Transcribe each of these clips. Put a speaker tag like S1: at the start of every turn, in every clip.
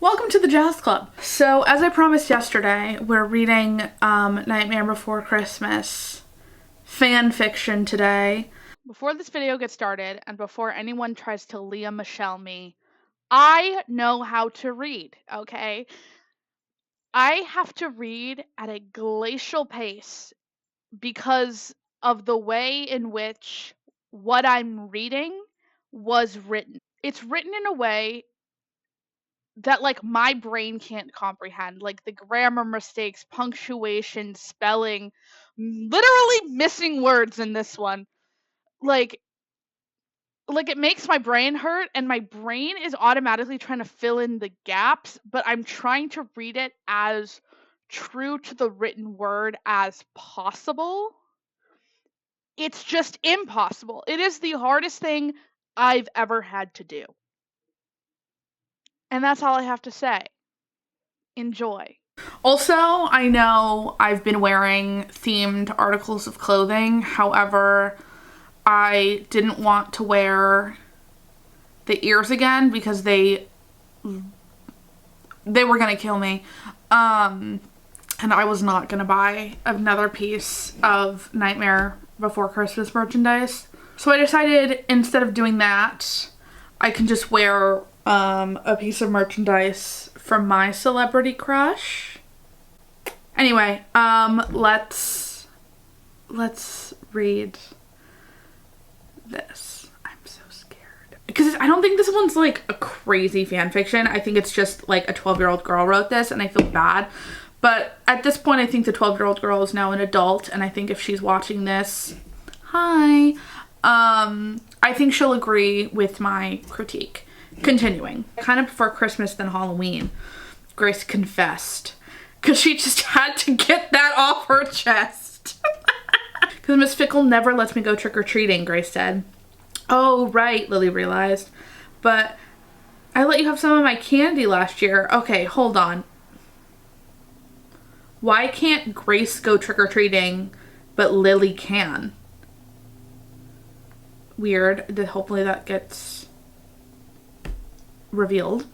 S1: Welcome to the Jazz Club. So, as I promised yesterday, we're reading Nightmare Before Christmas fan fiction today. Before this video gets started, and before anyone tries to Leah Michelle me, I know how to read, okay? I have to read at a glacial pace because of the way in which what I'm reading was written. It's written in a way that like my brain can't comprehend, like the grammar mistakes, punctuation, spelling, literally missing words in this one. Like it makes my brain hurt, and my brain is automatically trying to fill in the gaps, but I'm trying to read it as true to the written word as possible. It's just impossible. It is the hardest thing I've ever had to do. And that's all I have to say. Enjoy. Also, I know I've been wearing themed articles of clothing. However, I didn't want to wear the ears again because they were gonna kill me. And I was not gonna buy another piece of Nightmare Before Christmas merchandise. So I decided instead of doing that, I can just wear a piece of merchandise from my celebrity crush. Anyway, let's read this. I'm so scared. Because I don't think this one's like a crazy fan fiction. I think it's just like a 12-year-old girl wrote this, and I feel bad. But at this point, I think the 12-year-old girl is now an adult, and I think if she's watching this, hi, I think she'll agree with my critique. Continuing. I kind of prefer Christmas than Halloween, Grace confessed. Because she just had to get that off her chest. Because Miss Fickle never lets me go trick-or-treating, Grace said. Oh, right, Lily realized. But I let you have some of my candy last year. Okay, hold on. Why can't Grace go trick-or-treating, but Lily can? Weird. Hopefully that gets revealed.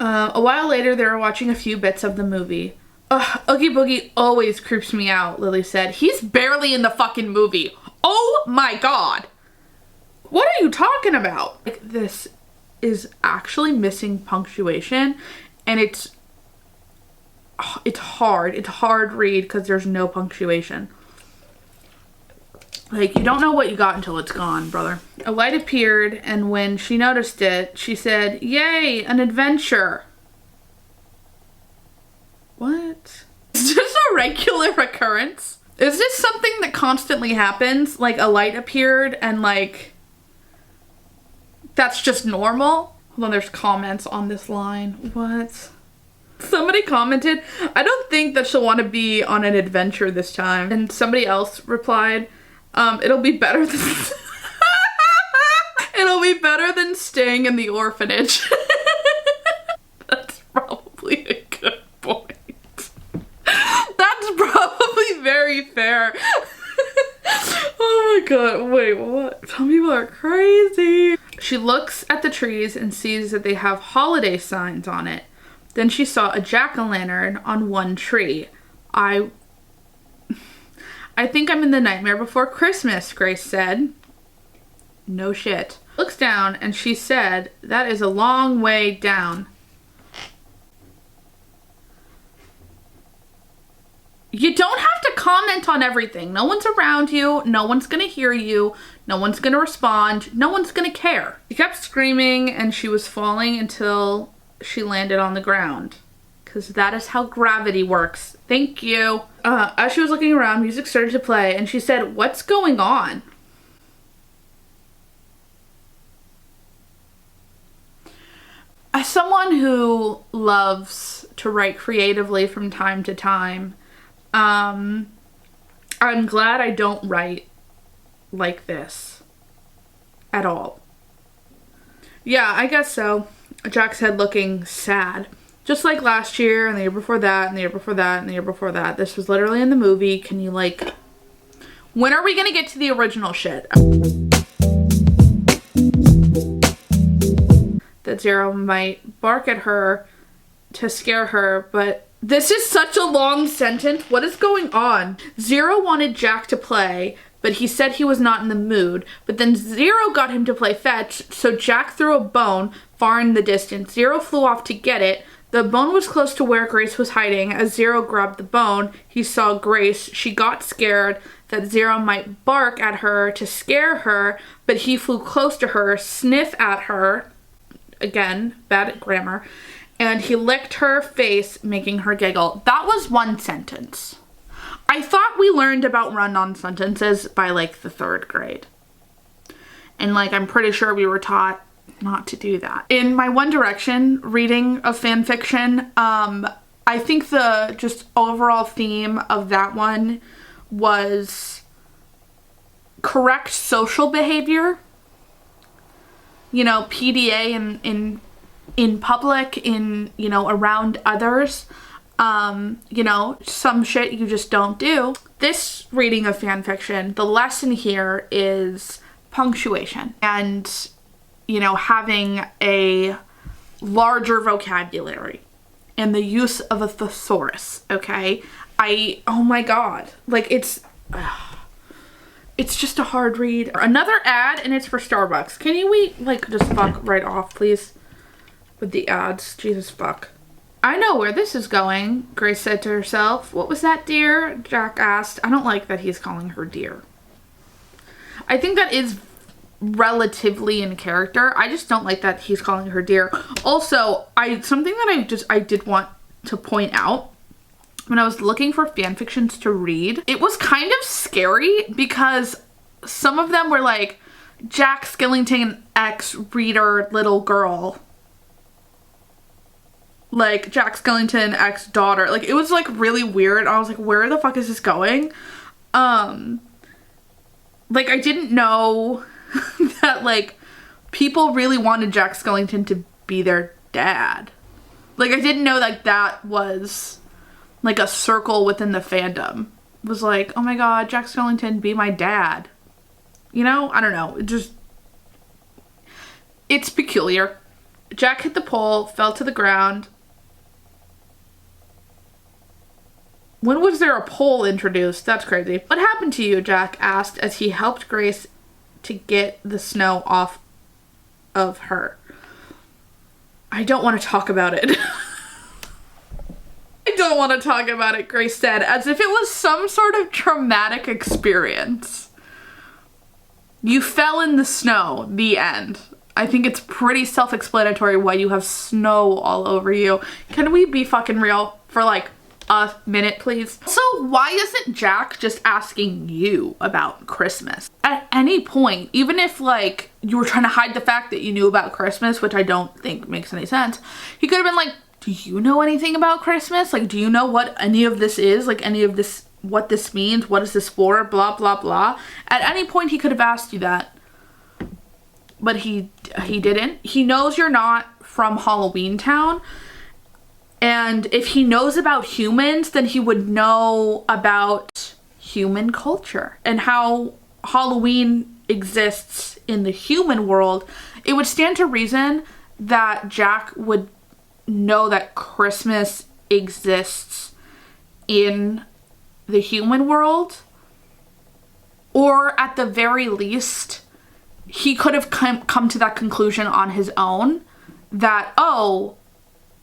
S1: A while later, they were watching a few bits of the movie. Ugh, Oogie Boogie always creeps me out, Lily said. He's barely in the fucking movie. Oh my god. What are you talking about? Like, this is actually missing punctuation, and it's hard. It's a hard read because there's no punctuation. Like, you don't know what you got until it's gone, brother. A light appeared, and when she noticed it, she said, "Yay, an adventure." What? Is this a regular occurrence? Is this something that constantly happens? Like, a light appeared, and like, that's just normal? Hold on, there's comments on this line. What? Somebody commented, "I don't think that she'll want to be on an adventure this time." And somebody else replied, it'll be better than it'll be better than staying in the orphanage. That's probably a good point. That's probably very fair. Oh my god, wait, what? Some people are crazy. She looks at the trees and sees that they have holiday signs on it. Then she saw a jack-o'-lantern on one tree. I think I'm in the Nightmare Before Christmas, Grace said. No shit. Looks down and she said, "That is a long way down." You don't have to comment on everything. No one's around you. No one's gonna hear you. No one's gonna respond. No one's gonna care. She kept screaming and she was falling until she landed on the ground. Because that is how gravity works. Thank you. As she was looking around, music started to play, and she said, "What's going on?" As someone who loves to write creatively from time to time, I'm glad I don't write like this at all. Yeah, I guess so. Jack said, looking sad. Just like last year, and the year before that, and the year before that, and the year before that. This was literally in the movie. Can you, like... When are we gonna get to the original shit? that Zero might bark at her to scare her, but this is such a long sentence. What is going on? Zero wanted Jack to play, but he said he was not in the mood. But then Zero got him to play fetch, so Jack threw a bone far in the distance. Zero flew off to get it. The bone was close to where Grace was hiding. As Zero grabbed the bone, he saw Grace. She got scared that Zero might bark at her to scare her, but he flew close to her, sniffed at her, again, bad grammar, and he licked her face, making her giggle. That was one sentence. I thought we learned about run-on sentences by like the 3rd grade. And like, I'm pretty sure we were taught not to do that. In my One Direction reading of fan fiction, I think the just overall theme of that one was correct social behavior. You know, PDA in public, you know, around others. You know, some shit you just don't do. This reading of fan fiction, the lesson here is punctuation and, you know, having a larger vocabulary and the use of a thesaurus, okay? Oh my god, like it's just a hard read. Another ad, and it's for Starbucks. Can we like just fuck right off, please? With the ads, Jesus fuck. I know where this is going, Grace said to herself. What was that, dear? Jack asked. I don't like that he's calling her dear. I think that is relatively in character. I just don't like that he's calling her dear. Also, something that I did want to point out when I was looking for fan fictions to read, it was kind of scary because some of them were like Jack Skellington ex reader little girl, like Jack Skellington ex daughter. Like, it was like really weird. I was like, where the fuck is this going? Like, I didn't know that like people really wanted Jack Skellington to be their dad. Like, I didn't know like that was like a circle within the fandom. It was like, oh my god, Jack Skellington, be my dad. You know? I don't know. It's peculiar. Jack hit the pole, fell to the ground. When was there a pole introduced? That's crazy. What happened to you? Jack asked as he helped Grace to get the snow off of her. I don't want to talk about it. I don't want to talk about it, Grace said, as if it was some sort of traumatic experience. You fell in the snow. The end. I think it's pretty self-explanatory why you have snow all over you. Can we be fucking real for like a minute, please? So why isn't Jack just asking you about Christmas? At any point, even if like you were trying to hide the fact that you knew about Christmas, which I don't think makes any sense, he could have been like, do you know anything about Christmas? Like, do you know what any of this is? Like, any of this, what this means? What is this for? Blah, blah, blah. At any point, he could have asked you that. But he didn't. He knows you're not from Halloween Town. And if he knows about humans, then he would know about human culture and how Halloween exists in the human world. It would stand to reason that Jack would know that Christmas exists in the human world. Or at the very least, he could have come to that conclusion on his own that, oh,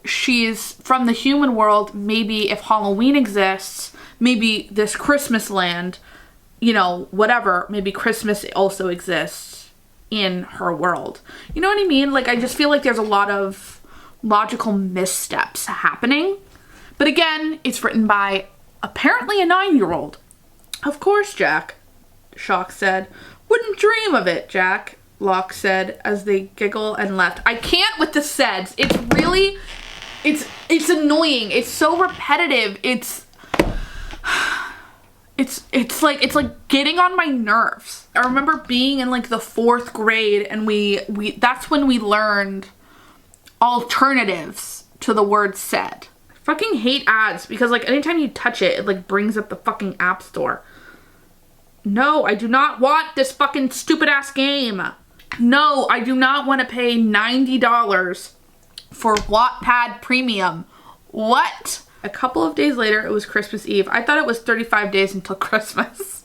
S1: she's from the human world. Maybe if Halloween exists, maybe this Christmas land, you know, whatever, maybe Christmas also exists in her world. You know what I mean? Like, I just feel like there's a lot of logical missteps happening. But again, it's written by apparently a 9-year-old. Of course, Jack, Shock said. Wouldn't dream of it, Jack, Locke said as they giggle and left. I can't with the saids. It's really, it's annoying. It's so repetitive. It's like getting on my nerves. I remember being in like the 4th grade and we that's when we learned alternatives to the word said. I fucking hate ads because like anytime you touch it, it like brings up the fucking app store. No, I do not want this fucking stupid ass game. No, I do not want to pay $90 for Wattpad Premium. What? A couple of days later, it was Christmas Eve. I thought it was 35 days until Christmas.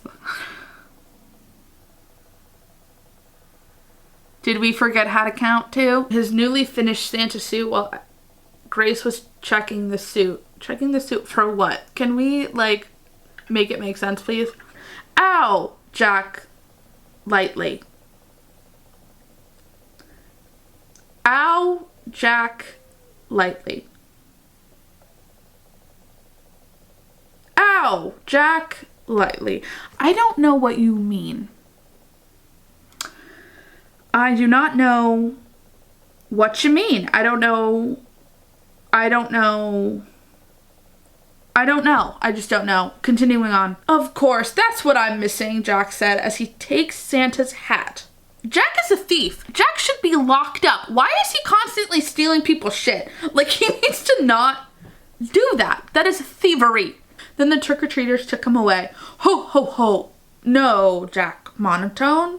S1: Did we forget how to count too? His newly finished Santa suit while Grace was checking the suit. Checking the suit for what? Can we, like, make it make sense, please? Ow! Jack, lightly. Ow, Jack, lightly. Ow, Jack, lightly. I don't know what you mean. I do not know what you mean. I don't know. I just don't know. Continuing on. Of course, that's what I'm missing, Jack said as he takes Santa's hat. Jack is a thief. Jack should be locked up. Why is he constantly stealing people's shit? Like, he needs to not do that. That is thievery. Then the trick-or-treaters took him away. Ho, ho, ho. No, Jack monotone.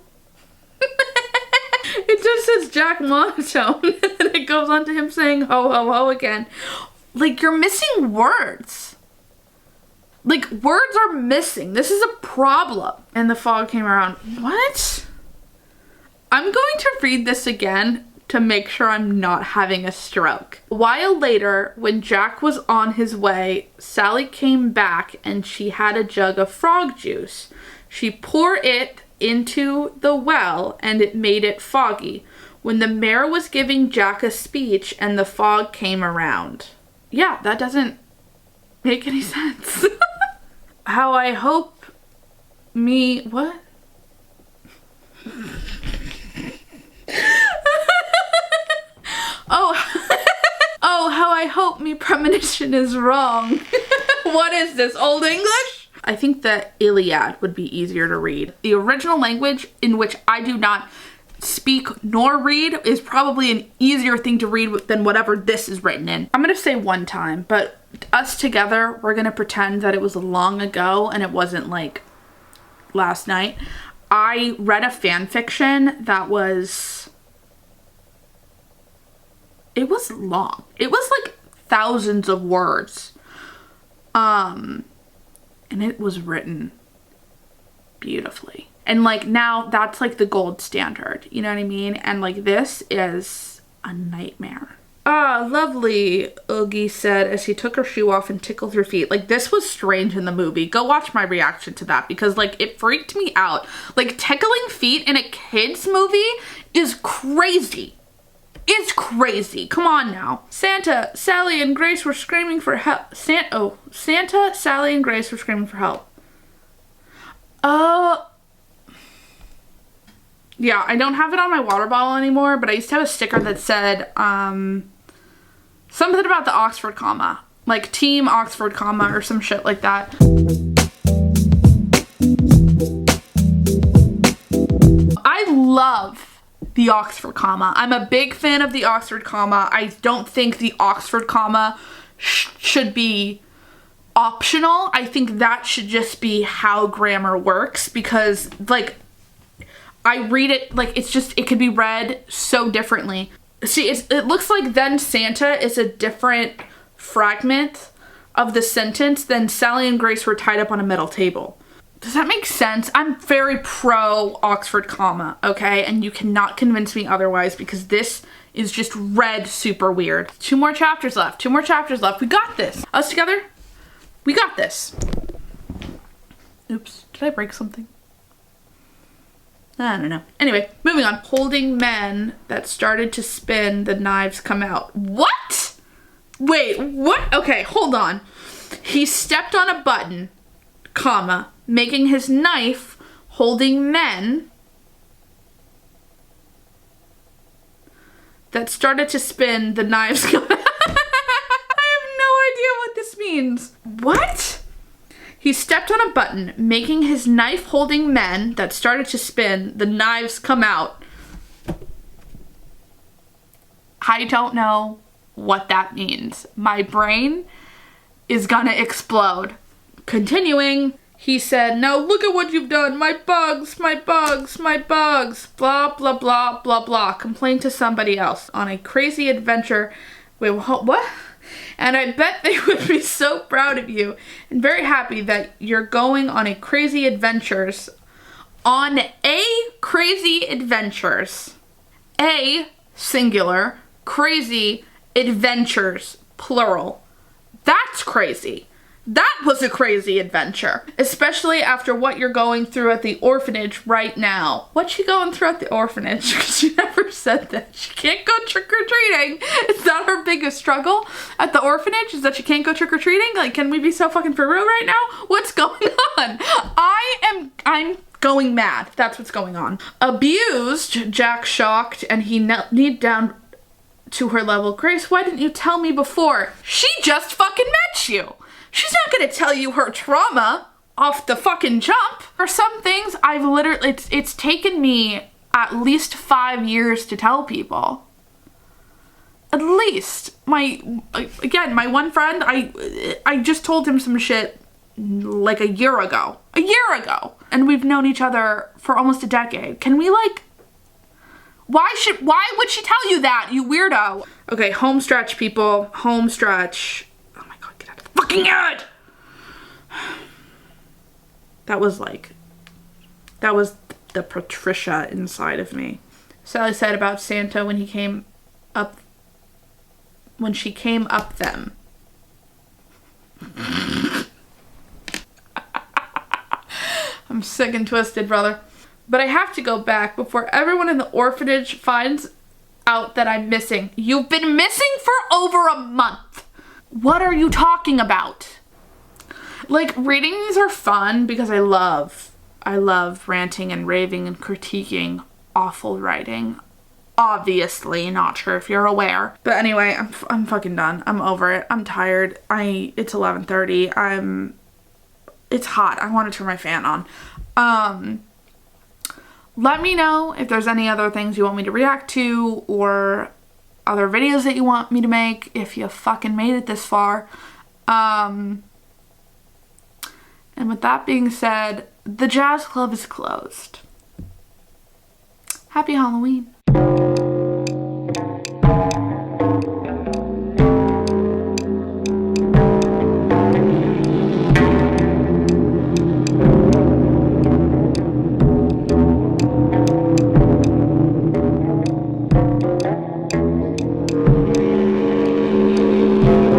S1: It just says Jack monotone. And then it goes on to him saying ho, ho, ho again. Like, you're missing words. Like, words are missing. This is a problem. And the fog came around. What? I'm going to read this again to make sure I'm not having a stroke. A while later, when Jack was on his way, Sally came back and she had a jug of frog juice. She poured it into the well and it made it foggy. When the mayor was giving Jack a speech and the fog came around. Yeah, that doesn't make any sense. How I hope me, what? Oh, how I hope me premonition is wrong. What is this, Old English? I think the Iliad would be easier to read. The original language, in which I do not speak nor read, is probably an easier thing to read than whatever this is written in. I'm gonna say one time, but us together, we're gonna pretend that it was long ago and it wasn't like last night. I read a fan fiction that was, it was long. It was like thousands of words. And it was written beautifully. And like now that's like the gold standard, you know what I mean? And like this is a nightmare. Ah, lovely, Oogie said as she took her shoe off and tickled her feet. Like, this was strange in the movie. Go watch my reaction to that because like it freaked me out. Like, tickling feet in a kid's movie is crazy. It's crazy. Come on now. Santa, Sally, and Grace were screaming for help. Santa, Sally, and Grace were screaming for help. Yeah, I don't have it on my water bottle anymore, but I used to have a sticker that said, something about the Oxford comma. Like, Team Oxford comma or some shit like that. I love the Oxford comma. I'm a big fan of the Oxford comma. I don't think the Oxford comma should be optional. I think that should just be how grammar works because, like, I read it, like, it's just, it could be read so differently. See, it looks like then Santa is a different fragment of the sentence than Sally and Grace were tied up on a metal table. Does that make sense? I'm very pro Oxford comma, okay? And you cannot convince me otherwise because this is just read super weird. 2 more chapters left. 2 more chapters left. We got this. Us together? We got this. Oops. Did I break something? I don't know. Anyway, moving on. Holding men that started to spin, the knives come out. What? Wait, what? Okay, hold on. He stepped on a button, comma, making his knife holding men that started to spin, the knives come out. I have no idea what this means. What? He stepped on a button, making his knife-holding men that started to spin, the knives come out. I don't know what that means. My brain is gonna explode. Continuing. he said, "Now look at what you've done. My bugs, my bugs, my bugs." Blah, blah, blah, blah, blah. Complained to somebody else on a crazy adventure. Wait, what? And I bet they would be so proud of you and very happy that you're going on a crazy adventures. On a crazy adventures. A, singular, crazy adventures, plural. That's crazy. That was a crazy adventure, especially after what you're going through at the orphanage right now. What's she going through at the orphanage? Because she never said that. She can't go trick-or-treating. Is that her biggest struggle at the orphanage? Is that she can't go trick-or-treating? Like, can we be so fucking for real right now? What's going on? I'm going mad. That's what's going on. Abused, Jack shocked, and he kneeled down to her level. Grace, why didn't you tell me before? She just fucking met you. She's not gonna tell you her trauma off the fucking jump. For some things, I've literally, it's taken me at least 5 years to tell people. At least. My one friend, I just told him some shit like a year ago. And we've known each other for almost a decade. Can we like, why would she tell you that, you weirdo? Okay, home stretch, people, home stretch. Fucking God! That was the Patricia inside of me. Sally said about Santa when she came up them. I'm sick and twisted, brother. But I have to go back before everyone in the orphanage finds out that I'm missing. You've been missing for over a month. What are you talking about? Like, reading these are fun because I love ranting and raving and critiquing awful writing. Obviously, not sure if you're aware. But anyway, I'm fucking done. I'm over it. I'm tired. It's 11:30. It's hot. I want to turn my fan on. Let me know if there's any other things you want me to react to or other videos that you want me to make if you fucking made it this far. And with that being said, the jazz club is closed. Happy Halloween.